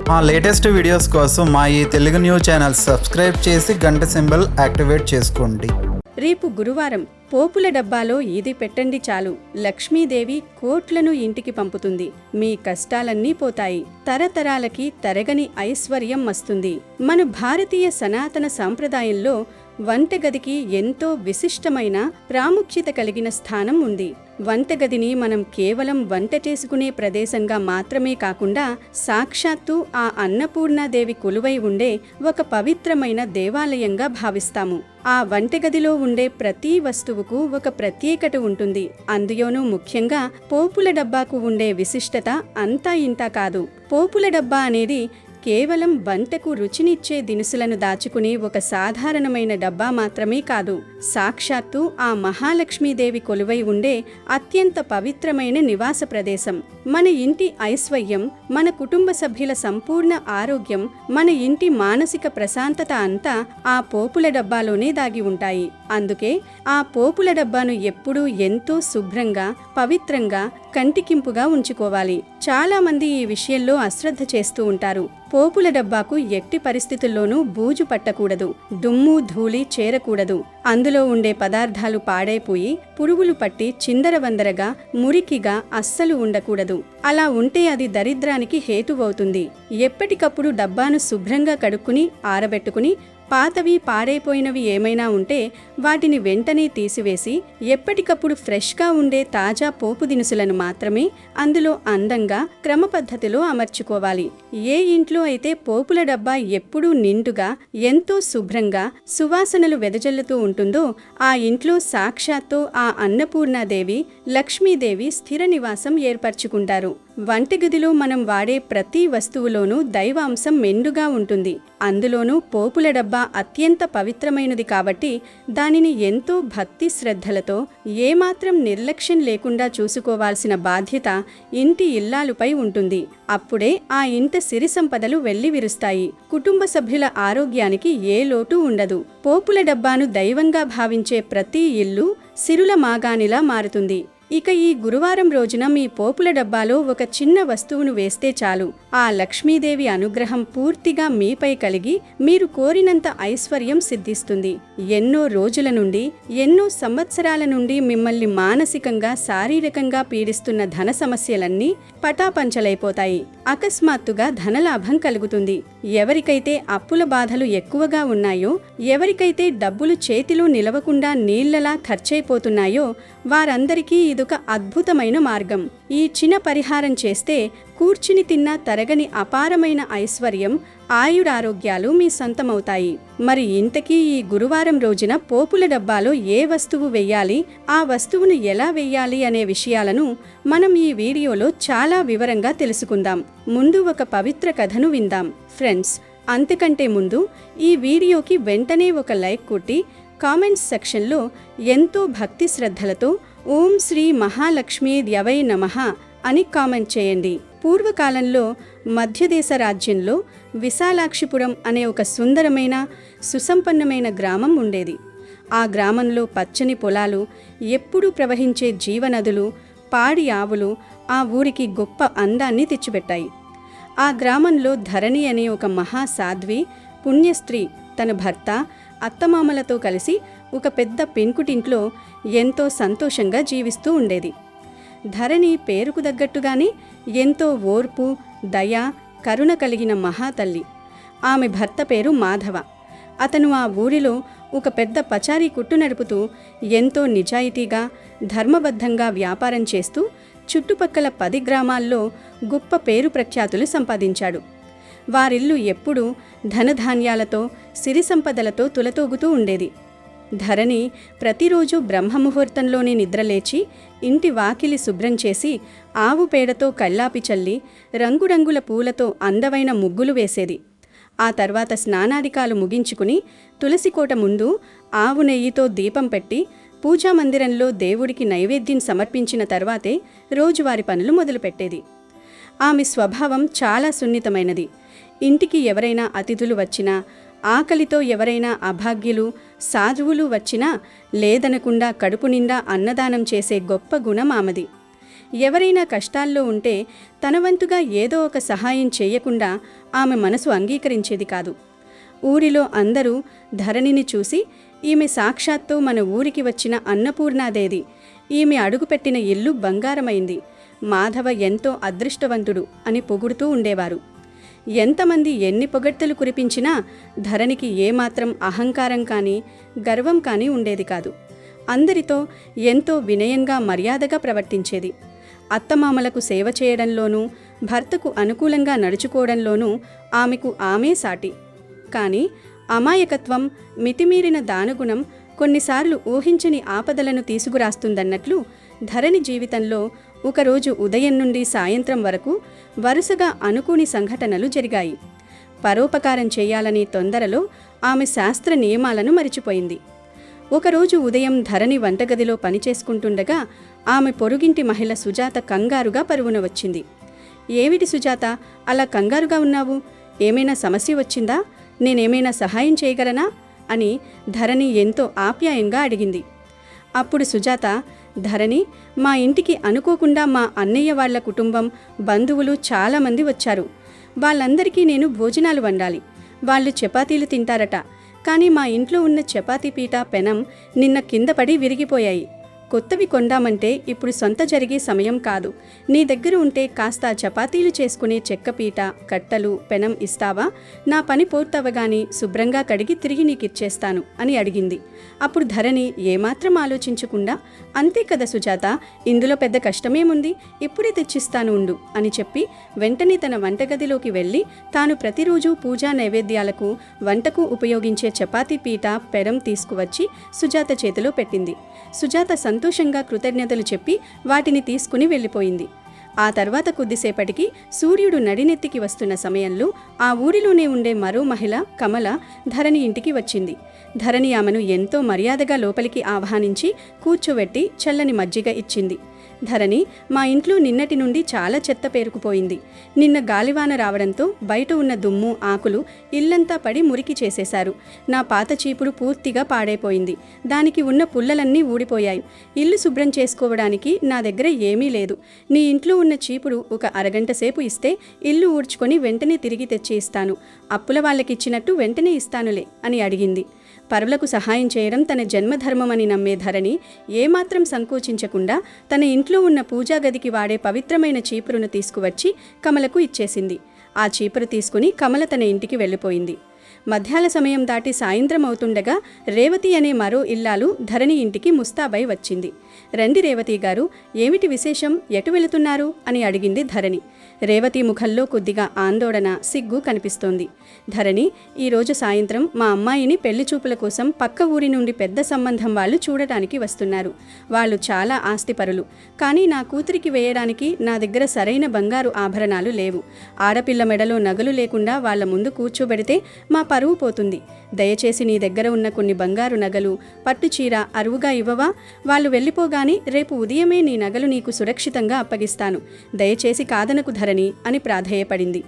మా latest videos కోసం మా ఈ తెలుగు న్యూస్ ఛానల్ సబ్స్క్రైబ్ చేసి గంట సింబల్ యాక్టివేట్ చేసుకోండి. రేపు గురువారం పోపుల డబ్బాలో ఇది పెట్టండి చాలు, లక్ష్మీదేవి కోట్లను ఇంటికి పంపుతుంది. మీ కష్టాలన్నీ పోతాయి. తరతరాలకి తరగని ఐశ్వర్యం వస్తుంది. మన భారతీయ సనాతన సాంప్రదాయంలో వంటగదికి ఎంతో విశిష్టమైన ప్రాముఖ్యత కలిగిన స్థానం ఉంది. వంటగదిని మనం కేవలం వంట చేసుకునే ప్రదేశంగా మాత్రమే కాకుండా సాక్షాత్తు ఆ అన్నపూర్ణాదేవి కొలువై ఉండే ఒక పవిత్రమైన దేవాలయంగా భావిస్తాము. ఆ వంటగదిలో ఉండే ప్రతి వస్తువుకు ఒక ప్రత్యేకత ఉంటుంది. అందులోనూ ముఖ్యంగా పోపుల డబ్బాకు ఉండే విశిష్టత అంతా ఇంతా కాదు. పోపుల డబ్బా అనేది కేవలం వంటకు రుచినిచ్చే దినుసులను దాచుకునే ఒక సాధారణమైన డబ్బా మాత్రమే కాదు. సాక్షాత్తు ఆ మహాలక్ష్మీదేవి కొలువై ఉండే అత్యంత పవిత్రమైన నివాస ప్రదేశం. మన ఇంటి ఐశ్వర్యం, మన కుటుంబ సభ్యుల సంపూర్ణ ఆరోగ్యం, మన ఇంటి మానసిక ప్రశాంతత అంతా ఆ పోపుల డబ్బాలోనే దాగి ఉంటాయి. అందుకే ఆ పోపుల డబ్బాను ఎప్పుడూ ఎంతో శుభ్రంగా, పవిత్రంగా, కంటికింపుగా ఉంచుకోవాలి. చాలా మంది ఈ విషయంలో అశ్రద్ధ చేస్తూ ఉంటారు. పోపుల డబ్బాకు ఎట్టి పరిస్థితుల్లోనూ బూజు పట్టకూడదు, దుమ్ము ధూళి చేరకూడదు. అందులో ఉండే పదార్థాలు పాడైపోయి పురుగులు పట్టి చిందరవందరగా, మురికిగా అస్సలు ఉండకూడదు. అలా ఉంటే అది దరిద్రానికి హేతువవుతుంది. ఎప్పటికప్పుడు డబ్బాను శుభ్రంగా కడుక్కుని ఆరబెట్టుకుని పాతవి పాడైపోయినవి ఏమైనా ఉంటే వాటిని వెంటనే తీసివేసి ఎప్పటికప్పుడు ఫ్రెష్గా ఉండే తాజా పోపు దినుసులను మాత్రమే అందులో అందంగా క్రమపద్ధతిలో అమర్చుకోవాలి. ఏ ఇంట్లో అయితే పోపుల డబ్బా ఎప్పుడూ నిండుగా, ఎంతో శుభ్రంగా, సువాసనలు వెదజల్లుతూ ఉంటుందో ఆ ఇంట్లో సాక్షాత్తు ఆ అన్నపూర్ణాదేవి, లక్ష్మీదేవి స్థిర నివాసం ఏర్పరచుకుంటారు. వంటగదిలో మనం వాడే ప్రతి వస్తువులోనూ దైవాంశం మెండుగా ఉంటుంది. అందులోనూ పోపుల డబ్బా అత్యంత పవిత్రమైనది కాబట్టి దానిని ఎంతో భక్తి శ్రద్ధలతో, ఏమాత్రం నిర్లక్ష్యం లేకుండా చూసుకోవాల్సిన బాధ్యత ఇంటి ఇల్లాలుపై ఉంటుంది. అప్పుడే ఆ ఇంట సిరి సంపదలు వెల్లివిరుస్తాయి. కుటుంబ సభ్యుల ఆరోగ్యానికి ఏ లోటు ఉండదు. పోపుల డబ్బాను దైవంగా భావించే ప్రతి ఇల్లు సిరుల మాగానిలా మారుతుంది. ఇక ఈ గురువారం రోజున మీ పోపుల డబ్బాలో ఒక చిన్న వస్తువును వేస్తే చాలు, ఆ లక్ష్మీదేవి అనుగ్రహం పూర్తిగా మీపై కలిగి మీరు కోరినంత ఐశ్వర్యం సిద్ధిస్తుంది. ఎన్నో రోజుల నుండి, ఎన్నో సంవత్సరాల నుండి మిమ్మల్ని మానసికంగా, శారీరకంగా పీడిస్తున్న ధన సమస్యలన్నీ పటాపంచలైపోతాయి. అకస్మాత్తుగా ధనలాభం కలుగుతుంది. ఎవరికైతే అప్పుల బాధలు ఎక్కువగా ఉన్నాయో, ఎవరికైతే డబ్బులు చేతిలో నిలవకుండా నీళ్లలా ఖర్చయిపోతున్నాయో వారందరికీ ఇదొక అద్భుతమైన మార్గం. ఈ చిన్న పరిహారం చేస్తే కూర్చుని తిన్నా తరగని అపారమైన ఐశ్వర్యం, ఆయురారోగ్యాలు మీ సొంతమవుతాయి. మరి ఇంతకీ ఈ గురువారం రోజున పోపుల డబ్బాలో ఏ వస్తువు వెయ్యాలి, ఆ వస్తువును ఎలా వెయ్యాలి అనే విషయాలను మనం ఈ వీడియోలో చాలా వివరంగా తెలుసుకుందాం. ముందు ఒక పవిత్ర కథను విందాం. ఫ్రెండ్స్, అంతకంటే ముందు ఈ వీడియోకి వెంటనే ఒక లైక్ కొట్టి కామెంట్స్ సెక్షన్లో ఎంతో భక్తి శ్రద్ధలతో ఓం శ్రీ మహాలక్ష్మీదేవై నమః అని కామెంట్ చేయండి. పూర్వకాలంలో మధ్యదేశ రాజ్యంలో విశాలాక్షిపురం అనే ఒక సుందరమైన, సుసంపన్నమైన గ్రామం ఉండేది. ఆ గ్రామంలో పచ్చని పొలాలు, ఎప్పుడూ ప్రవహించే జీవనదులు, పాడి ఆవులు ఆ ఊరికి గొప్ప అందాన్ని తెచ్చిపెట్టాయి. ఆ గ్రామంలో ధరణి అనే ఒక మహాసాధ్వి, పుణ్యస్త్రీ తన భర్త, అత్తమామలతో కలిసి ఒక పెద్ద పెంకుటింట్లో ఎంతో సంతోషంగా జీవిస్తూ ఉండేది. ధరణి పేరుకు తగ్గట్టుగానే ఎంతో ఓర్పు, దయ, కరుణ కలిగిన మహాతల్లి. ఆమె భర్త పేరు మాధవ. అతను ఆ ఊరిలో ఒక పెద్ద పచారీ కొట్టు నడుపుతూ ఎంతో నిజాయితీగా, ధర్మబద్ధంగా వ్యాపారం చేస్తూ చుట్టుపక్కల 10 గ్రామాల్లో గొప్ప పేరు ప్రఖ్యాతులు సంపాదించాడు. వారిల్లు ఎప్పుడూ ధనధాన్యాలతో, సిరి సంపదలతో తులతూగుతూ ఉండేది. ధరణి ప్రతిరోజు బ్రహ్మముహూర్తంలోనే నిద్రలేచి ఇంటి వాకిలి శుభ్రం చేసి ఆవు పేడతో కల్లాపి చల్లి రంగురంగుల పూలతో అందమైన ముగ్గులు వేసేది. ఆ తర్వాత స్నానాదికాలు ముగించుకుని తులసికోట ముందు ఆవు నెయ్యితో దీపం పెట్టి పూజామందిరంలో దేవుడికి నైవేద్యం సమర్పించిన తర్వాతే రోజువారి పనులు మొదలుపెట్టేది. ఆమె స్వభావం చాలా సున్నితమైనది. ఇంటికి ఎవరైనా అతిథులు వచ్చినా, ఆకలితో ఎవరైనా అభాగ్యులు, సాధువులు వచ్చినా లేదనకుండా కడుపు నిండా అన్నదానం చేసే గొప్ప గుణం ఆమెది. ఎవరైనా కష్టాల్లో ఉంటే తన వంతుగా ఏదో ఒక సహాయం చేయకుండా ఆమె మనసు అంగీకరించేది కాదు. ఊరిలో అందరూ ధరణిని చూసి, ఈమె సాక్షాత్తు మన ఊరికి వచ్చిన అన్నపూర్ణాదేవి, ఈమె అడుగుపెట్టిన ఇల్లు బంగారమైంది, మాధవ ఎంతో అదృష్టవంతుడు అని పొగుడుతూ ఉండేవారు. ఎంతమంది ఎన్ని పొగడ్తలు కురిపించినా ధరణికి ఏమాత్రం అహంకారం కానీ గర్వం కానీ ఉండేది కాదు. అందరితో ఎంతో వినయంగా మర్యాదగా ప్రవర్తించేది. అత్తమామలకు సేవ చేయడంలోనూ భర్తకు అనుకూలంగా నడుచుకోవడంలోనూ ఆమెకు ఆమె సాటి. కానీ అమాయకత్వం, మితిమీరిన దానగుణం కొన్నిసార్లు ఊహించని ఆపదలను తీసుకురాస్తుందన్నట్లు ధరణి జీవితంలో ఒకరోజు ఉదయం నుండి సాయంత్రం వరకు వరుసగా అనుకోని సంఘటనలు జరిగాయి. పరోపకారం చేయాలని తొందరలో ఆమె శాస్త్ర నియమాలను మరిచిపోయింది. ఒకరోజు ఉదయం ధరణి వంటగదిలో పనిచేసుకుంటుండగా ఆమె పొరుగింటి మహిళ సుజాత కంగారుగా పరుగున వచ్చింది. ఏమిటి సుజాత, అలా కంగారుగా ఉన్నావు? ఏమైనా సమస్య వచ్చిందా? నేనేమైనా సహాయం చేయగలనా అని ధరణి ఎంతో ఆప్యాయంగా అడిగింది. అప్పుడు సుజాత, ధరణి, మా ఇంటికి అనుకోకుండా మా అన్నయ్య వాళ్ల కుటుంబం, బంధువులు చాలామంది వచ్చారు. వాళ్ళందరికీ నేను భోజనాలు వండాలి. వాళ్ళు చపాతీలు తింటారట. కానీ మా ఇంట్లో ఉన్న చపాతీ పీట, పెనం నిన్న కింద పడి విరిగిపోయాయి. కొత్తవి కొందామంటే ఇప్పుడు సొంత జరిగే సమయం కాదు. నీ దగ్గర ఉంటే కాస్త చపాతీలు చేసుకునే చెక్కపీట, కట్టలు, పెనం ఇస్తావా? నా పని పూర్తవగానే శుభ్రంగా కడిగి తిరిగి నీకిచ్చేస్తాను అని అడిగింది. అప్పుడు ధరణి ఏమాత్రం ఆలోచించకుండా, అంతే కదా సుజాత, ఇందులో పెద్ద కష్టమేముంది, ఇప్పుడే తెచ్చిస్తాను ఉండు అని చెప్పి వెంటనే తన వంటగదిలోకి వెళ్ళి తాను ప్రతిరోజు పూజా నైవేద్యాలకు, వంటకు ఉపయోగించే చపాతీ పీట, పెనం తీసుకువచ్చి సుజాత చేతిలో పెట్టింది. సుజాత సంతోషంగా కృతజ్ఞతలు చెప్పి వాటిని తీసుకుని వెళ్ళిపోయింది. ఆ తర్వాత కొద్దిసేపటికి సూర్యుడు నడినెత్తికి వస్తున్న సమయంలో ఆ ఊరిలోనే ఉండే మరో మహిళ కమల ధరణి ఇంటికి వచ్చింది. ధరణి ఆమెను ఎంతో మర్యాదగా లోపలికి ఆహ్వానించి కూర్చోబెట్టి చల్లని మజ్జిగ ఇచ్చింది. ధరణి, మా ఇంట్లో నిన్నటి నుండి చాలా చెత్త పేరుకుపోయింది. నిన్న గాలివాన రావడంతో బయట ఉన్న దుమ్ము, ఆకులు ఇల్లంతా పడి మురికి చేసేశారు. నా పాత చీపురు పూర్తిగా పాడైపోయింది. దానికి ఉన్న పుల్లలన్నీ ఊడిపోయాయి. ఇల్లు శుభ్రం చేసుకోవడానికి నా దగ్గర ఏమీ లేదు. నీ ఇంట్లో ఉన్న చీపురు ఒక అరగంట సేపు ఇస్తే ఇల్లు ఊడ్చుకొని వెంటనే తిరిగి తెచ్చి ఇస్తాను. అప్పుల వాళ్ళకిచ్చినట్టు వెంటనే ఇస్తానులే అని అడిగింది. పరులకు సహాయం చేయడం తన జన్మధర్మమని నమ్మే ధరణి ఏమాత్రం సంకోచించకుండా తన ఇంట్లో ఉన్న పూజా గదికి వాడే పవిత్రమైన చీపురును తీసుకువచ్చి కమలకు ఇచ్చేసింది. ఆ చీపురు తీసుకుని కమల తన ఇంటికి వెళ్ళిపోయింది. మధ్యాహ్న సమయం దాటి సాయంత్రం అవుతుండగా రేవతి అనే మరో ఇల్లాలు ధరణి ఇంటికి ముస్తాబై వచ్చింది. రండి రేవతి గారు, ఏమిటి విశేషం, ఎటు వెళుతున్నారు అని అడిగింది ధరణి. రేవతి ముఖంలో కొద్దిగా ఆందోళన, సిగ్గు కనిపిస్తోంది. ధరణి, ఈరోజు సాయంత్రం మా అమ్మాయిని పెళ్లి చూపుల కోసం పక్క ఊరి నుండి పెద్ద సంబంధం వాళ్ళు చూడటానికి వస్తున్నారు. వాళ్ళు చాలా ఆస్తిపరులు. కానీ నా కూతురికి వేయడానికి నా దగ్గర సరైన బంగారు ఆభరణాలు లేవు. ఆడపిల్ల మెడలో నగలు లేకుండా వాళ్ళ ముందు కూర్చోబెడితే మా పరువు పోతుంది. దయచేసి నీ దగ్గర ఉన్న కొన్ని బంగారు నగలు, పట్టుచీర అరువుగా ఇవ్వవా? వాళ్ళు వెళ్ళిపోగానే రేపు ఉదయమే నీ నగలు నీకు సురక్షితంగా అప్పగిస్తాను. దయచేసి కాదనకు ధరణి అని ప్రాధేయపడింది.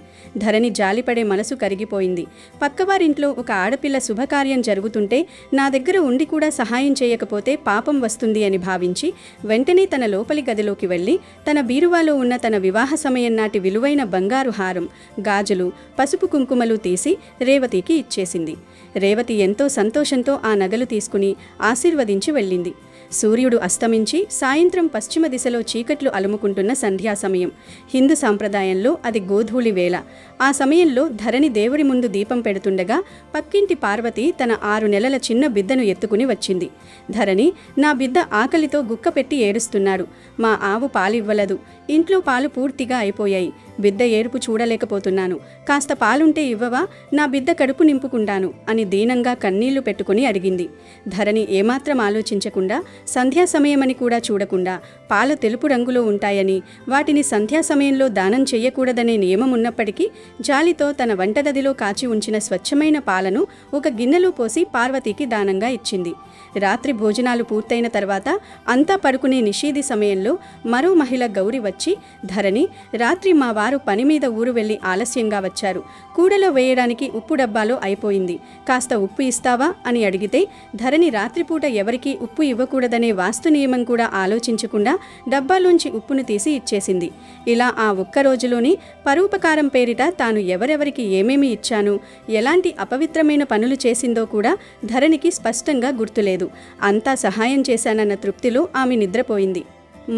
ధరణి జాలిపడే మనసు కరిగిపోయింది. పక్కవారింట్లో ఒక ఆడపిల్ల శుభకార్యం జరుగుతుంటే నా దగ్గర ఉండి కూడా సహాయం చేయకపోతే పాపం వస్తుంది అని భావించి వెంటనే తన లోపలి గదిలోకి వెళ్ళి తన బీరువాలో ఉన్న తన వివాహ సమయం నాటి విలువైన బంగారు హారం, గాజులు, పసుపు కుంకుమలు తీసి రేవతికి ఇచ్చేసింది. రేవతి ఎంతో సంతోషంతో ఆ నగలు తీసుకుని ఆశీర్వదించి వెళ్ళింది. సూర్యుడు అస్తమించి సాయంత్రం పశ్చిమ దిశలో చీకట్లు అలుముకుంటున్న సంధ్యా సమయం. హిందూ సాంప్రదాయంలో అది గోధూళి వేళ. ఆ సమయంలో ధరణి దేవుడి ముందు దీపం పెడుతుండగా పక్కింటి పార్వతి తన 6 నెలల చిన్న బిడ్డను ఎత్తుకుని వచ్చింది. ధరణి, నా బిడ్డ ఆకలితో గుక్కపెట్టి ఏడుస్తున్నాడు. మా ఆవు పాలివ్వలేదు. ఇంట్లో పాలు పూర్తిగా అయిపోయాయి. బిడ్డ ఏడుపు చూడలేకపోతున్నాను. కాస్త పాలుంటే ఇవ్వవా? నా బిడ్డ కడుపు నింపుకుంటాను అని దీనంగా కన్నీళ్లు పెట్టుకుని అడిగింది. ధరణి ఏమాత్రం ఆలోచించకుండా, సంధ్యా సమయమని కూడా చూడకుండా, పాలు తెలుపు రంగులో ఉంటాయని, వాటిని సంధ్యా సమయంలో దానం చెయ్యకూడదనే నియమం ఉన్నప్పటికీ జాలితో తన వంటగదిలో కాచి ఉంచిన స్వచ్ఛమైన పాలను ఒక గిన్నెలో పోసి పార్వతికి దానంగా ఇచ్చింది. రాత్రి భోజనాలు పూర్తయిన తర్వాత అంతా పడుకునే నిషీది సమయంలో మరో మహిళ గౌరి వచ్చి, ధరణి, రాత్రి మా వారు వారు పని మీద ఊరు వెళ్ళి ఆలస్యంగా వచ్చారు. కూడలో వేయడానికి ఉప్పు డబ్బాలో అయిపోయింది. కాస్త ఉప్పు ఇస్తావా అని అడిగితే ధరణి రాత్రిపూట ఎవరికీ ఉప్పు ఇవ్వకూడదనే వాస్తు నియమం కూడా ఆలోచించకుండా డబ్బాలోంచి ఉప్పును తీసి ఇచ్చేసింది. ఇలా ఆ ఒక్క రోజులోని పరోపకారం పేరిట తాను ఎవరెవరికి ఏమేమి ఇచ్చాను, ఎలాంటి అపవిత్రమైన పనులు చేసిందో కూడా ధరణికి స్పష్టంగా గుర్తులేదు. అంతా సహాయం చేశానన్న తృప్తిలో ఆమె నిద్రపోయింది.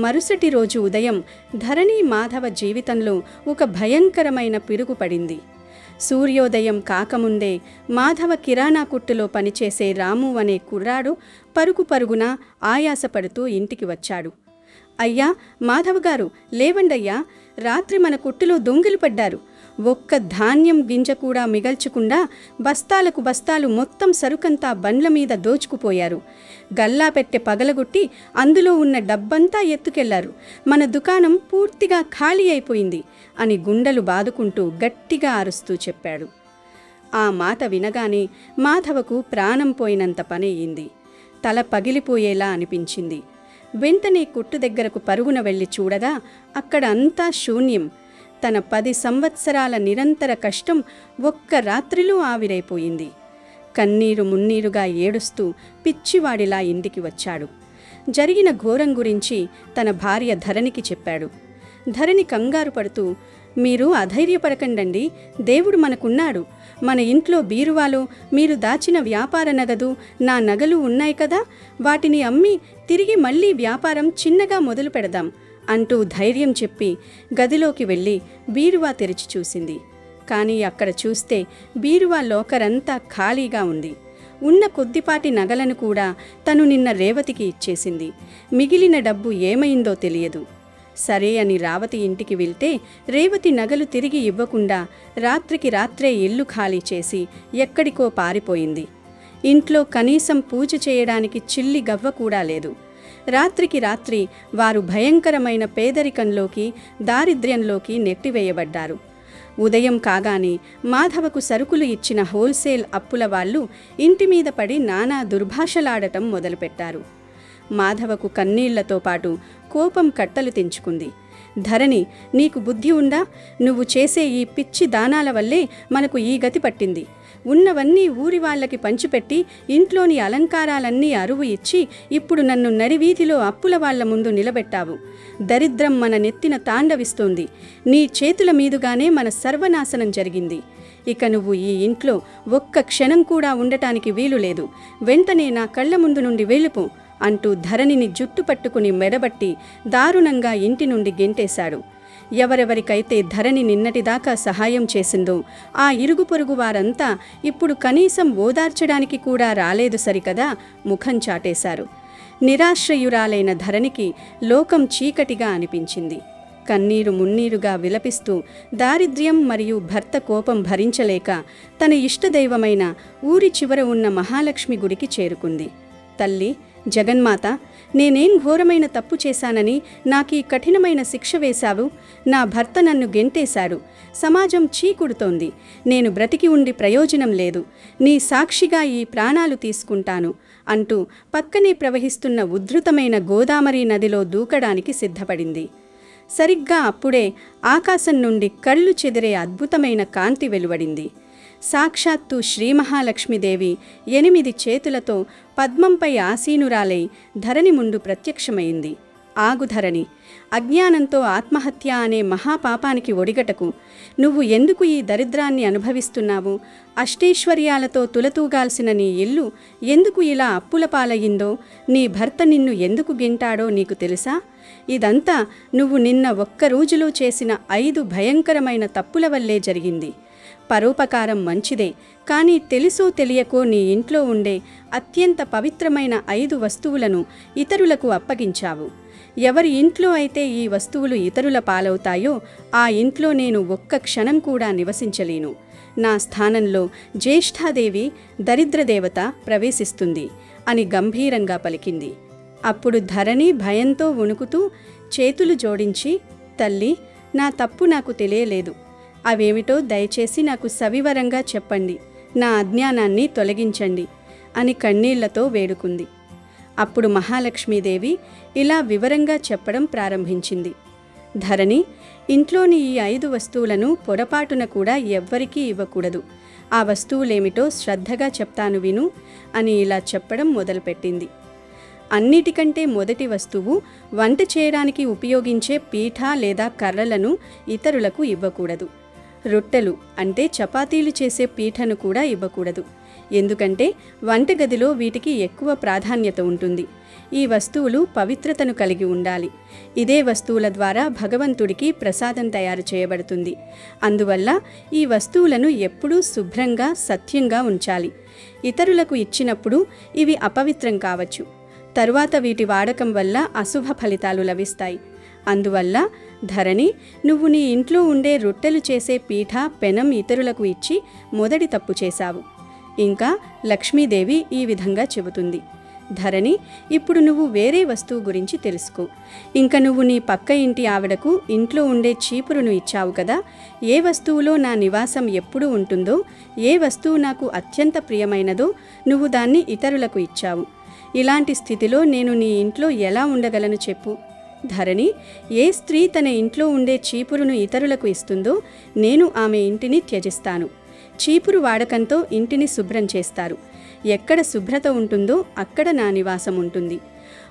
మరుసటి రోజు ఉదయం ధరణి మాధవ జీవితంలో ఒక భయంకరమైన పిడుగు పడింది. సూర్యోదయం కాకముందే మాధవ కిరాణా కొట్టులో పనిచేసే రాము అనే కుర్రాడు పరుగున ఆయాసపడుతూ ఇంటికి వచ్చాడు. అయ్యా, మాధవగారు లేవండయ్యా, రాత్రి మన కొట్టులో దొంగలు పడ్డారు. ఒక్క ధాన్యం గింజ కూడా మిగల్చకుండా బస్తాలకు బస్తాలు మొత్తం సరుకంతా బండ్ల మీద దోచుకుపోయారు. గల్లా పెట్టె పగలగొట్టి అందులో ఉన్న డబ్బంతా ఎత్తుకెళ్లారు. మన దుకాణం పూర్తిగా ఖాళీ అయిపోయింది అని గుండెలు బాదుకుంటూ గట్టిగా అరుస్తూ చెప్పాడు. ఆ మాట వినగానే మాధవకు ప్రాణం పోయినంత పనయ్యింది. తల పగిలిపోయేలా అనిపించింది. వెంటనే కొట్టు దగ్గరకు పరుగున వెళ్ళి చూడగా అక్కడ అంతా శూన్యం. తన 10 సంవత్సరాల నిరంతర కష్టం ఒక్క రాత్రిలో ఆవిరైపోయింది. కన్నీరు మున్నీరుగా ఏడుస్తూ పిచ్చివాడిలా ఇంటికి వచ్చాడు. జరిగిన ఘోరం గురించి తన భార్య ధరణికి చెప్పాడు. ధరణి కంగారు పడుతూ, మీరు అధైర్యపడకండండి, దేవుడు మనకున్నాడు. మన ఇంట్లో బీరువాలో మీరు దాచిన వ్యాపార నగదు, నా నగలు ఉన్నాయి కదా, వాటిని అమ్మి తిరిగి మళ్ళీ వ్యాపారం చిన్నగా మొదలు పెడదాం అంటూ ధైర్యం చెప్పి గదిలోకి వెళ్ళి బీరువా తెరిచి చూసింది. కానీ అక్కడ చూస్తే బీరువా లోకరంతా ఖాళీగా ఉంది. ఉన్న కొద్దిపాటి నగలను కూడా తను నిన్న రేవతికి ఇచ్చేసింది. మిగిలిన డబ్బు ఏమైందో తెలియదు. సరే అని రావతి ఇంటికి వెళ్తే రేవతి నగలు తిరిగి ఇవ్వకుండా రాత్రికి రాత్రే ఇల్లు ఖాళీ చేసి ఎక్కడికో పారిపోయింది. ఇంట్లో కనీసం పూజ చేయడానికి చిల్లి గవ్వ కూడా లేదు. రాత్రికి రాత్రి వారు భయంకరమైన పేదరికంలోకి, దారిద్ర్యంలోకి నెట్టివేయబడ్డారు. ఉదయం కాగానే మాధవకు సరుకులు ఇచ్చిన హోల్సేల్ అప్పుల వాళ్ళు ఇంటి మీద పడి నానా దుర్భాషలాడటం మొదలుపెట్టారు. మాధవకు కన్నీళ్లతో పాటు కోపం కట్టలు తెంచుకుంది. ధరణి, నీకు బుద్ధి ఉందా? నువ్వు చేసే ఈ పిచ్చి దానాల వల్లే మనకు ఈ గతి పట్టింది. ఉన్నవన్నీ ఊరి వాళ్ళకి పంచిపెట్టి ఇంట్లోని అలంకారాలన్నీ అరువు ఇచ్చి ఇప్పుడు నన్ను నడివీధిలో అప్పుల వాళ్ల ముందు నిలబెట్టావు. దరిద్రం మన నెత్తిన తాండవిస్తోంది. నీ చేతుల మీదుగానే మన సర్వనాశనం జరిగింది. ఇక నువ్వు ఈ ఇంట్లో ఒక్క క్షణం కూడా ఉండటానికి వీలు లేదు. వెంటనే నా కళ్ళ ముందు నుండి వెళ్ళిపో అంటూ ధరణిని జుట్టు పట్టుకుని మెడబట్టి దారుణంగా ఇంటి నుండి గెంటేశాడు. ఎవరెవరికైతే ధరణి నిన్నటిదాకా సహాయం చేసిందో ఆ ఇరుగు పొరుగు వారంతా ఇప్పుడు కనీసం ఓదార్చడానికి కూడా రాలేదు సరికదా ముఖం చాటేశారు. నిరాశ్రయురాలైన ధరణికి లోకం చీకటిగా అనిపించింది. కన్నీరు మున్నీరుగా విలపిస్తూ దారిద్ర్యం మరియు భర్త కోపం భరించలేక తన ఇష్టదైవమైన ఊరి చివర ఉన్న మహాలక్ష్మి గుడికి చేరుకుంది. తల్లి జగన్మాత, నేనేం ఘోరమైన తప్పు చేశానని నాకీ కఠినమైన శిక్ష వేశావు? నా భర్త నన్ను గెంటేశాడు. సమాజం చీకుడుతోంది. నేను బ్రతికి ఉండి ప్రయోజనం లేదు. నీ సాక్షిగా ఈ ప్రాణాలు తీసుకుంటాను అంటూ పక్కనే ప్రవహిస్తున్న ఉద్ధృతమైన గోదావరి నదిలో దూకడానికి సిద్ధపడింది. సరిగ్గా అప్పుడే ఆకాశం నుండి కళ్ళు చెదిరే అద్భుతమైన కాంతి వెలువడింది. సాక్షాత్తు శ్రీ మహాలక్ష్మీదేవి 8 చేతులతో పద్మంపై ఆసీనురాలై ధరణి ముందు ప్రత్యక్షమైంది. ఆగు ధరణి, అజ్ఞానంతో ఆత్మహత్య అనే మహాపాపానికి ఒడిగటకు. నువ్వు ఎందుకు ఈ దరిద్రాన్ని అనుభవిస్తున్నావు? అష్టైశ్వర్యాలతో తులతూగాల్సిన నీ ఇల్లు ఎందుకు ఇలా అప్పుల పాలయ్యిందో, నీ భర్త నిన్ను ఎందుకు గింటాడో నీకు తెలుసా? ఇదంతా నువ్వు నిన్న ఒక్క రోజులో చేసిన 5 భయంకరమైన తప్పుల వల్లే జరిగింది. పరోపకారం మంచిదే, కానీ తెలుసో తెలియకో నీ ఇంట్లో ఉండే అత్యంత పవిత్రమైన 5 వస్తువులను ఇతరులకు అప్పగించావు. ఎవరి ఇంట్లో అయితే ఈ వస్తువులు ఇతరుల పాలవుతాయో ఆ ఇంట్లో నేను ఒక్క క్షణం కూడా నివసించలేను. నా స్థానంలో జ్యేష్ఠాదేవి దరిద్రదేవత ప్రవేశిస్తుంది అని గంభీరంగా పలికింది. అప్పుడు ధరణి భయంతో వణుకుతూ చేతులు జోడించి, తల్లి, నా తప్పు నాకు తెలియలేదు. అవేమిటో దయచేసి నాకు సవివరంగా చెప్పండి. నా అజ్ఞానాన్ని తొలగించండి అని కన్నీళ్లతో వేడుకుంది. అప్పుడు మహాలక్ష్మీదేవి ఇలా వివరంగా చెప్పడం ప్రారంభించింది. ధరణి, ఇంట్లోని ఈ 5 వస్తువులను పొరపాటున కూడా ఎవ్వరికీ ఇవ్వకూడదు. ఆ వస్తువులేమిటో శ్రద్ధగా చెప్తాను విను అని ఇలా చెప్పడం మొదలుపెట్టింది. అన్నిటికంటే మొదటి వస్తువు, వంట చేయడానికి ఉపయోగించే పీఠ లేదా కర్రలను ఇతరులకు ఇవ్వకూడదు. రొట్టెలు అంటే చపాతీలు చేసే పీఠను కూడా ఇవ్వకూడదు. ఎందుకంటే వంటగదిలో వీటికి ఎక్కువ ప్రాధాన్యత ఉంటుంది. ఈ వస్తువులు పవిత్రతను కలిగి ఉండాలి. ఇదే వస్తువుల ద్వారా భగవంతుడికి ప్రసాదం తయారు చేయబడుతుంది. అందువల్ల ఈ వస్తువులను ఎప్పుడూ శుభ్రంగా, సత్యంగా ఉంచాలి. ఇతరులకు ఇచ్చినప్పుడు ఇవి అపవిత్రం కావచ్చు. తరువాత వీటి వాడకం వల్ల అశుభ ఫలితాలు లభిస్తాయి. అందువల్ల ధరణి, నువ్వు నీ ఇంట్లో ఉండే రొట్టెలు చేసే పీఠ, పెనం ఇతరులకు ఇచ్చి మొదటి తప్పు చేశావు. ఇంకా లక్ష్మీదేవి ఈ విధంగా చెబుతుంది, ధరణి, ఇప్పుడు నువ్వు వేరే వస్తువు గురించి తెలుసుకో. ఇంక నువ్వు నీ పక్క ఇంటి ఆవిడకు ఇంట్లో ఉండే చీపురును ఇచ్చావు కదా. ఏ వస్తువులో నా నివాసం ఎప్పుడు ఉంటుందో, ఏ వస్తువు నాకు అత్యంత ప్రియమైనదో నువ్వు దాన్ని ఇతరులకు ఇచ్చావు. ఇలాంటి స్థితిలో నేను నీ ఇంట్లో ఎలా ఉండగలను చెప్పు. ధరణి, ఏ స్త్రీ తన ఇంట్లో ఉండే చీపురును ఇతరులకు ఇస్తుందో నేను ఆమె ఇంటిని త్యజిస్తాను. చీపురు వాడకంతో ఇంటిని శుభ్రం చేస్తారు. ఎక్కడ శుభ్రత ఉంటుందో అక్కడ నా నివాసం ఉంటుంది.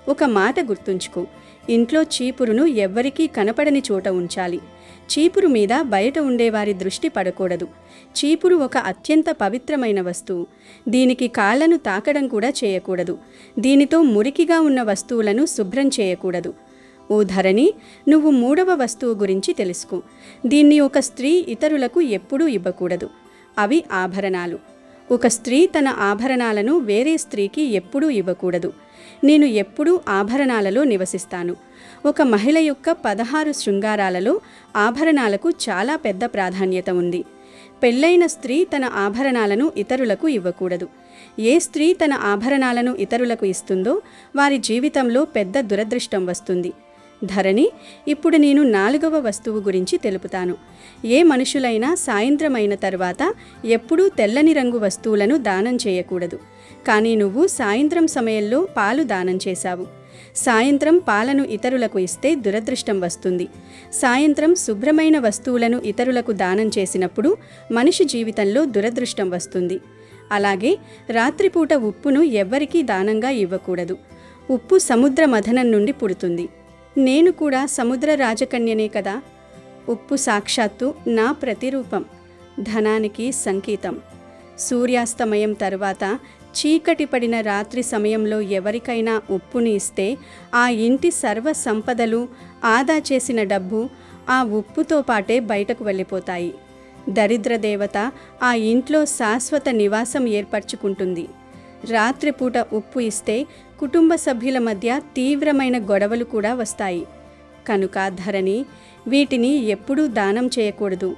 ఒక మాట గుర్తుంచుకో, ఇంట్లో చీపురును ఎవ్వరికీ కనపడని చోట ఉంచాలి. చీపురు మీద బయట ఉండేవారి దృష్టి పడకూడదు. చీపురు ఒక అత్యంత పవిత్రమైన వస్తువు. దీనికి కాళ్లను తాకడం కూడా చేయకూడదు. దీనితో మురికిగా ఉన్న వస్తువులను శుభ్రం చేయకూడదు. ఓ ధరణి, నువ్వు 3వ వస్తువు గురించి తెలుసుకో. దీన్ని ఒక స్త్రీ ఇతరులకు ఎప్పుడూ ఇవ్వకూడదు. అవి ఆభరణాలు. ఒక స్త్రీ తన ఆభరణాలను వేరే స్త్రీకి ఎప్పుడూ ఇవ్వకూడదు. నేను ఎప్పుడూ ఆభరణాలలో నివసిస్తాను. ఒక మహిళ యొక్క 16 శృంగారాలలో ఆభరణాలకు చాలా పెద్ద ప్రాధాన్యత ఉంది. పెళ్ళైన స్త్రీ తన ఆభరణాలను ఇతరులకు ఇవ్వకూడదు. ఏ స్త్రీ తన ఆభరణాలను ఇతరులకు ఇస్తుందో వారి జీవితంలో పెద్ద దురదృష్టం వస్తుంది. ధరణి, ఇప్పుడు నేను 4వ వస్తువు గురించి తెలుపుతాను. ఏ మనుషులైనా సాయంత్రం అయిన తర్వాత ఎప్పుడూ తెల్లని రంగు వస్తువులను దానం చేయకూడదు. కానీ నువ్వు సాయంత్రం సమయంలో పాలు దానం చేశావు. సాయంత్రం పాలను ఇతరులకు ఇస్తే దురదృష్టం వస్తుంది. సాయంత్రం శుభ్రమైన వస్తువులను ఇతరులకు దానం చేసినప్పుడు మనిషి జీవితంలో దురదృష్టం వస్తుంది. అలాగే రాత్రిపూట ఉప్పును ఎవ్వరికీ దానంగా ఇవ్వకూడదు. ఉప్పు సముద్ర మథనం నుండి పుడుతుంది. నేను కూడా సముద్ర రాజకన్యనే కదా. ఉప్పు సాక్షాత్తు నా ప్రతిరూపం, ధనానికి సంకేతం. సూర్యాస్తమయం తరువాత చీకటి పడిన రాత్రి సమయంలో ఎవరికైనా ఉప్పుని ఇస్తే ఆ ఇంటి సర్వ సంపదలు, ఆదా చేసిన డబ్బు ఆ ఉప్పుతో పాటే బయటకు వెళ్ళిపోతాయి. దరిద్ర దేవత ఆ ఇంట్లో శాశ్వత నివాసం ఏర్పరచుకుంటుంది. రాత్రిపూట ఉప్పు ఇస్తే కుటుంబ సభ్యుల మధ్య తీవ్రమైన గొడవలు కూడా వస్తాయి. కనుక ధరణి, వీటిని ఎప్పుడూ దానం చేయకూడదు.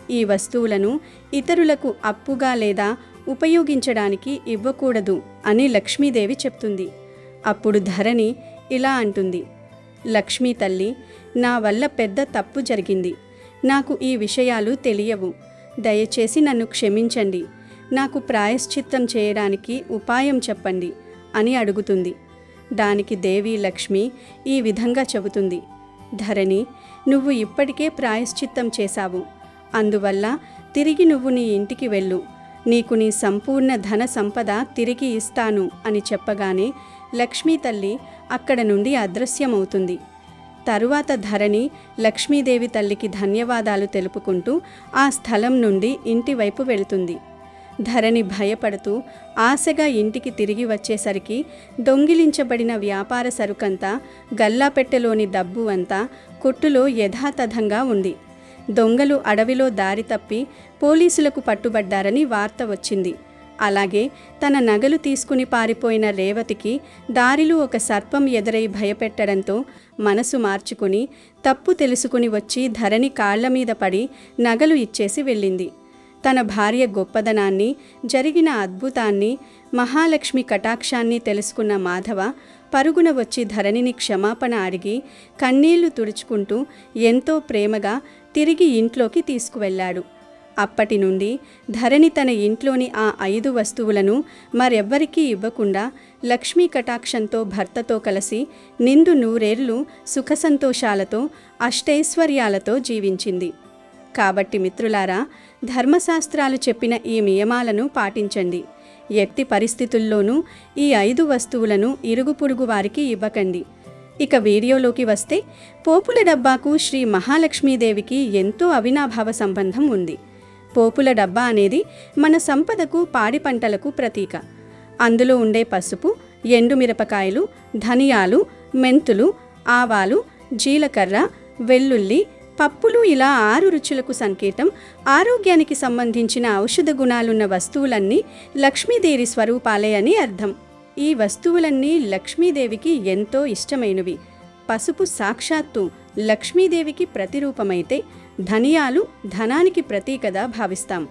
ఈ వస్తువులను ఇతరులకు అప్పుగా లేదా ఉపయోగించడానికి ఇవ్వకూడదు అని లక్ష్మీదేవి చెప్తుంది. అప్పుడు ధరణి ఇలా అంటుంది, లక్ష్మీ తల్లి, నా వల్ల పెద్ద తప్పు జరిగింది. నాకు ఈ విషయాలు తెలియవు. దయచేసి నన్ను క్షమించండి. నాకు ప్రాయశ్చిత్తం చేయడానికి ఉపాయం చెప్పండి అని అడుగుతుంది. దానికి దేవి లక్ష్మి ఈ విధంగా చెబుతుంది, ధరణి, నువ్వు ఇప్పటికే ప్రాయశ్చిత్తం చేశావు. అందువల్ల తిరిగి నువ్వు నీ ఇంటికి వెళ్ళు. నీకు నీ సంపూర్ణ ధన సంపద తిరిగి ఇస్తాను అని చెప్పగానే లక్ష్మీ తల్లి అక్కడ నుండి అదృశ్యమవుతుంది. తరువాత ధరణి లక్ష్మీదేవి తల్లికి ధన్యవాదాలు తెలుపుకుంటూ ఆ స్థలం నుండి ఇంటి వైపు వెళుతుంది. ధరణి భయపడుతూ ఆశగా ఇంటికి తిరిగి వచ్చేసరికి దొంగిలించబడిన వ్యాపార సరుకంతా, గల్లాపెట్టెలోని డబ్బు అంతా కొట్టులో యథాతథంగా ఉంది. దొంగలు అడవిలో దారి తప్పి పోలీసులకు పట్టుబడ్డారని వార్త వచ్చింది. అలాగే తన నగలు తీసుకుని పారిపోయిన రేవతికి దారిలో ఒక సర్పం ఎదురై భయపెట్టడంతో మనసు మార్చుకుని తప్పు తెలుసుకుని వచ్చి ధరణి కాళ్ల మీద పడి నగలు ఇచ్చేసి వెళ్ళింది. తన భార్య గొప్పదనాన్ని, జరిగిన అద్భుతాన్ని, మహాలక్ష్మి కటాక్షాన్ని తెలుసుకున్న మాధవ పరుగున వచ్చి ధరణిని క్షమాపణ అడిగి కన్నీళ్లు తుడుచుకుంటూ ఎంతో ప్రేమగా తిరిగి ఇంట్లోకి తీసుకువెళ్ళాడు. అప్పటి నుండి ధరణి తన ఇంట్లోని ఆ 5 వస్తువులను మరెవ్వరికీ ఇవ్వకుండా లక్ష్మీ కటాక్షంతో భర్తతో కలిసి నిండు నూరేళ్లు సుఖ సంతోషాలతో అష్టైశ్వర్యాలతో జీవించింది. కాబట్టి మిత్రులారా, ధర్మశాస్త్రాలు చెప్పిన ఈ నియమాలను పాటించండి. ఎట్టి పరిస్థితుల్లోనూ ఈ 5 వస్తువులను ఇరుగు పొరుగు వారికి ఇవ్వకండి. ఇక వీడియోలోకి వస్తే, పోపుల డబ్బాకు శ్రీ మహాలక్ష్మీదేవికి ఎంతో అవినాభావ సంబంధం ఉంది. పోపుల డబ్బా అనేది మన సంపదకు, పాడి పంటలకు ప్రతీక. అందులో ఉండే పసుపు, ఎండుమిరపకాయలు, ధనియాలు, మెంతులు, ఆవాలు, జీలకర్ర, వెల్లుల్లి, పప్పులు ఇలా 6 రుచులకు సంకేతం. ఆరోగ్యానికి సంబంధించిన ఔషధ గుణాలున్న వస్తువులన్నీ లక్ష్మీదేవి స్వరూపాలే అని అర్థం. ఈ వస్తువులన్నీ లక్ష్మీదేవికి ఎంతో ఇష్టమైనవి. పసుపు సాక్షాత్తు లక్ష్మీదేవికి ప్రతిరూపమైతే, ధనియాలు ధనానికి ప్రతీకగా భావిస్తాం.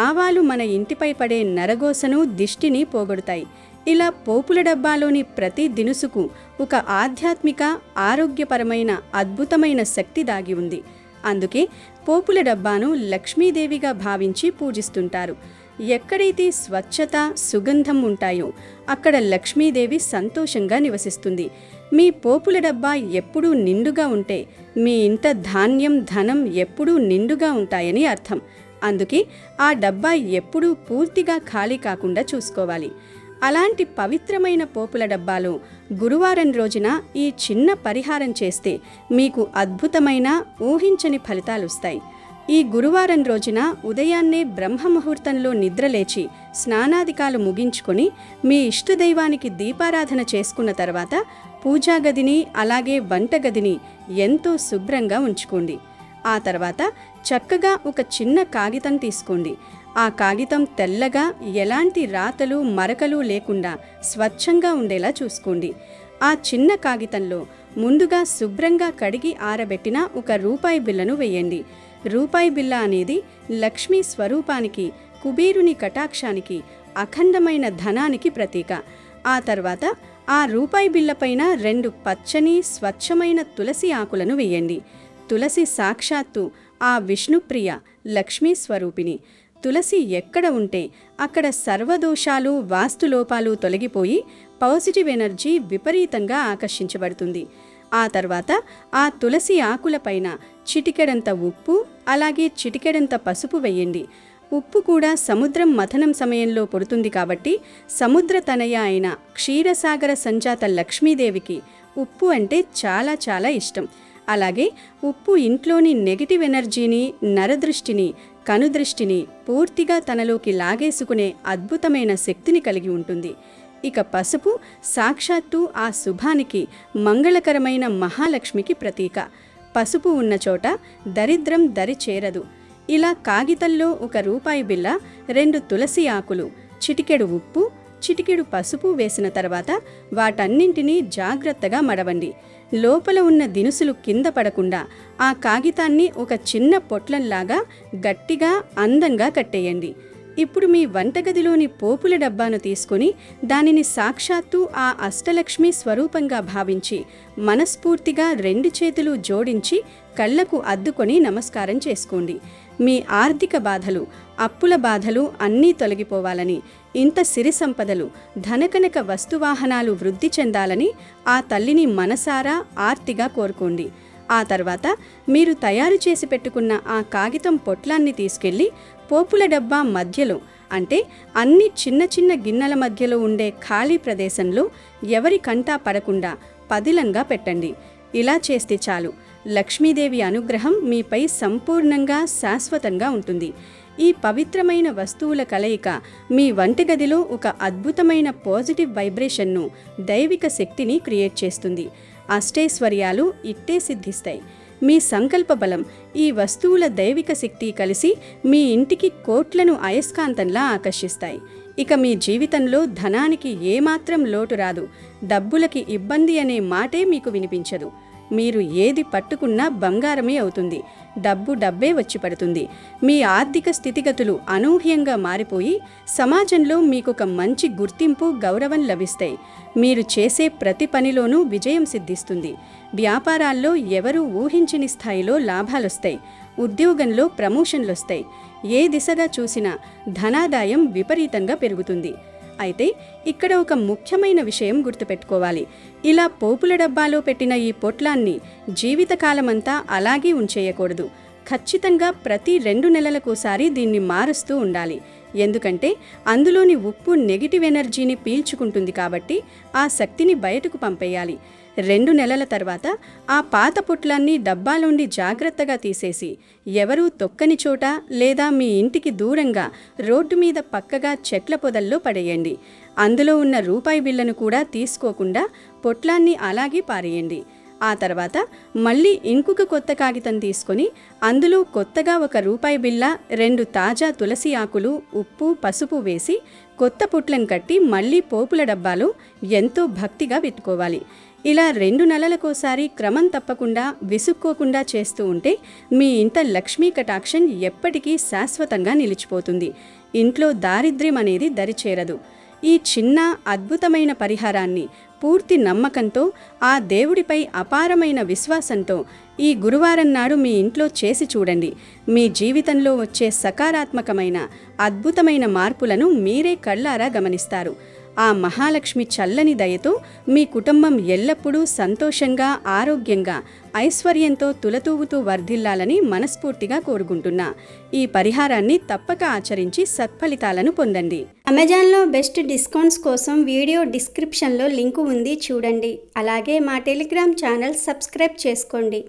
ఆవాలు మన ఇంటిపై పడే నరగోసను, దిష్టిని పోగొడతాయి. ఇలా పోపుల డబ్బాలోని ప్రతి దినుసుకు ఒక ఆధ్యాత్మిక, ఆరోగ్యపరమైన అద్భుతమైన శక్తి దాగి ఉంది. అందుకే పోపుల డబ్బాను లక్ష్మీదేవిగా భావించి పూజిస్తుంటారు. ఎక్కడైతే స్వచ్ఛత, సుగంధం ఉంటాయో అక్కడ లక్ష్మీదేవి సంతోషంగా నివసిస్తుంది. మీ పోపుల డబ్బా ఎప్పుడూ నిండుగా ఉంటే మీ ఇంట ధాన్యం, ధనం ఎప్పుడూ నిండుగా ఉంటాయని అర్థం. అందుకే ఆ డబ్బా ఎప్పుడూ పూర్తిగా ఖాళీ కాకుండా చూసుకోవాలి. అలాంటి పవిత్రమైన పోపుల డబ్బాలో గురువారం రోజున ఈ చిన్న పరిహారం చేస్తే మీకు అద్భుతమైన, ఊహించని ఫలితాలొస్తాయి. ఈ గురువారం రోజున ఉదయాన్నే బ్రహ్మముహూర్తంలో నిద్రలేచి స్నానాదికాలు ముగించుకొని మీ ఇష్టదైవానికి దీపారాధన చేసుకున్న తర్వాత పూజాగదిని, అలాగే వంటగదిని ఎంతో శుభ్రంగా ఉంచుకోండి. ఆ తర్వాత చక్కగా ఒక చిన్న కాగితం తీసుకోండి. ఆ కాగితం తెల్లగా, ఎలాంటి రాతలు, మరకలు లేకుండా స్వచ్ఛంగా ఉండేలా చూసుకోండి. ఆ చిన్న కాగితంలో ముందుగా శుభ్రంగా కడిగి ఆరబెట్టిన ఒక రూపాయి బిళ్ళను వేయండి. రూపాయి బిళ్ళ అనేది లక్ష్మీ స్వరూపానికి, కుబేరుని కటాక్షానికి, అఖండమైన ధనానికి ప్రతీక. ఆ తర్వాత ఆ రూపాయి బిళ్ళపైన 2 పచ్చని, స్వచ్ఛమైన తులసి ఆకులను వేయండి. తులసి సాక్షాత్తు ఆ విష్ణుప్రియ, లక్ష్మీ స్వరూపిణి. తులసి ఎక్కడ ఉంటే అక్కడ సర్వదోషాలు, వాస్తులోపాలు తొలగిపోయి పాజిటివ్ ఎనర్జీ విపరీతంగా ఆకర్షించబడుతుంది. ఆ తర్వాత ఆ తులసి ఆకులపైన చిటికెడంత ఉప్పు, అలాగే చిటికెడంత పసుపు వేయండి. ఉప్పు కూడా సముద్రం మథనం సమయంలో పుడుతుంది కాబట్టి సముద్ర తనయ అయిన క్షీరసాగర సంజాత లక్ష్మీదేవికి ఉప్పు అంటే చాలా చాలా ఇష్టం. అలాగే ఉప్పు ఇంట్లోని నెగిటివ్ ఎనర్జీని, నరదృష్టిని, కనుదృష్టిని పూర్తిగా తనలోకి లాగేసుకునే అద్భుతమైన శక్తిని కలిగి ఉంటుంది. ఇక పసుపు సాక్షాత్తు ఆ శుభానికి, మంగళకరమైన మహాలక్ష్మికి ప్రతీక. పసుపు ఉన్న చోట దరిద్రం దరి చేరదు. ఇలా కాగితంలో ఒక రూపాయి బిళ్ళ, 2 తులసి ఆకులు, చిటికెడు ఉప్పు, చిటికెడు పసుపు వేసిన తర్వాత వాటన్నింటినీ జాగ్రత్తగా మడవండి. లోపల ఉన్న దినుసులు కింద పడకుండా ఆ కాగితాన్ని ఒక చిన్న పొట్లంలాగా గట్టిగా, అందంగా కట్టేయండి. ఇప్పుడు మీ వంటగదిలోని పోపుల డబ్బాను తీసుకొని దానిని సాక్షాత్తు ఆ అష్టలక్ష్మి స్వరూపంగా భావించి మనస్ఫూర్తిగా 2 చేతులు జోడించి కళ్ళకు అద్దుకొని నమస్కారం చేసుకోండి. మీ ఆర్థిక బాధలు, అప్పుల బాధలు అన్నీ తొలగిపోవాలని, ఇంత సిరి సంపదలు, ధనకనక వస్తువాహనాలు వృద్ధి చెందాలని ఆ తల్లిని మనసారా, ఆర్తిగా కోరుకోండి. ఆ తర్వాత మీరు తయారు చేసి పెట్టుకున్న ఆ కాగితం పొట్లాన్ని తీసుకెళ్ళి పోపుల డబ్బా మధ్యలో, అంటే అన్ని చిన్న చిన్న గిన్నెల మధ్యలో ఉండే ఖాళీ ప్రదేశంలో ఎవరి కంటా పడకుండా పదిలంగా పెట్టండి. ఇలా చేస్తే చాలు, లక్ష్మీదేవి అనుగ్రహం మీపై సంపూర్ణంగా, శాశ్వతంగా ఉంటుంది. ఈ పవిత్రమైన వస్తువుల కలయిక మీ వంటగదిలో ఒక అద్భుతమైన పాజిటివ్ వైబ్రేషన్ను, దైవిక శక్తిని క్రియేట్ చేస్తుంది. అష్టైశ్వర్యాలు ఇట్టే సిద్ధిస్తాయి. మీ సంకల్ప బలం, ఈ వస్తువుల దైవిక శక్తి కలిసి మీ ఇంటికి కోట్లను అయస్కాంతంలా ఆకర్షిస్తాయి. ఇక మీ జీవితంలో ధనానికి ఏమాత్రం లోటు రాదు. డబ్బులకి ఇబ్బంది అనే మాటే మీకు వినిపించదు. మీరు ఏది పట్టుకున్నా బంగారమే అవుతుంది. డబ్బు డబ్బే వచ్చి పడుతుంది. మీ ఆర్థిక స్థితిగతులు అనూహ్యంగా మారిపోయి సమాజంలో మీకొక మంచి గుర్తింపు, గౌరవం లభిస్తాయి. మీరు చేసే ప్రతి పనిలోనూ విజయం సిద్ధిస్తుంది. వ్యాపారాల్లో ఎవరూ ఊహించని స్థాయిలో లాభాలొస్తాయి. ఉద్యోగంలో ప్రమోషన్లొస్తాయి. ఏ దిశగా చూసినా ధనాదాయం విపరీతంగా పెరుగుతుంది. అయితే ఇక్కడ ఒక ముఖ్యమైన విషయం గుర్తుపెట్టుకోవాలి. ఇలా పోపుల డబ్బాలో పెట్టిన ఈ పొట్లాన్ని జీవితకాలమంతా అలాగే ఉంచేయకూడదు. ఖచ్చితంగా ప్రతి 2 నెలలకోసారి దీన్ని మారుస్తూ ఉండాలి. ఎందుకంటే అందులోని ఉప్పు నెగిటివ్ ఎనర్జీని పీల్చుకుంటుంది కాబట్టి ఆ శక్తిని బయటకు పంపేయాలి. 2 నెలల తర్వాత ఆ పాత పొట్లాన్ని డబ్బాలోండి జాగ్రత్తగా తీసేసి ఎవరూ తొక్కని చోట లేదా మీ ఇంటికి దూరంగా రోడ్డు మీద పక్కగా చెట్ల పొదల్లో పడేయండి. అందులో ఉన్న రూపాయి బిళ్ళను కూడా తీసుకోకుండా పొట్లాన్ని అలాగే పారేయండి. ఆ తర్వాత మళ్ళీ ఇంకొక కొత్త కాగితం తీసుకొని అందులో కొత్తగా 1 రూపాయి బిళ్ళ, 2 తాజా తులసి ఆకులు, ఉప్పు, పసుపు వేసి కొత్త పుట్లను కట్టి మళ్ళీ పోపుల డబ్బాలో ఎంతో భక్తిగా పెట్టుకోవాలి. ఇలా 2 నెలలకోసారి క్రమం తప్పకుండా విసుక్కోకుండా చేస్తూ ఉంటే మీ ఇంట లక్ష్మీ కటాక్షం ఎప్పటికీ శాశ్వతంగా నిలిచిపోతుంది. ఇంట్లో దారిద్ర్యం అనేది దరిచేరదు. ఈ చిన్న అద్భుతమైన పరిహారాన్ని పూర్తి నమ్మకంతో, ఆ దేవుడిపై అపారమైన విశ్వాసంతో ఈ గురువారం నాడు మీ ఇంట్లో చేసి చూడండి. మీ జీవితంలో వచ్చే సకారాత్మకమైన అద్భుతమైన మార్పులను మీరే కళ్ళారా గమనిస్తారు. ఆ మహాలక్ష్మి చల్లని దయతో మీ కుటుంబం ఎల్లప్పుడూ సంతోషంగా, ఆరోగ్యంగా, ఐశ్వర్యంతో తులతూగుతూ వర్ధిల్లాలని మనస్ఫూర్తిగా కోరుకుంటున్నా. ఈ పరిహారాన్ని తప్పక ఆచరించి సత్ఫలితాలను పొందండి. అమెజాన్లో బెస్ట్ డిస్కౌంట్స్ కోసం వీడియో డిస్క్రిప్షన్లో లింకు ఉంది, చూడండి. అలాగే మా టెలిగ్రామ్ ఛానల్ సబ్స్క్రైబ్ చేసుకోండి.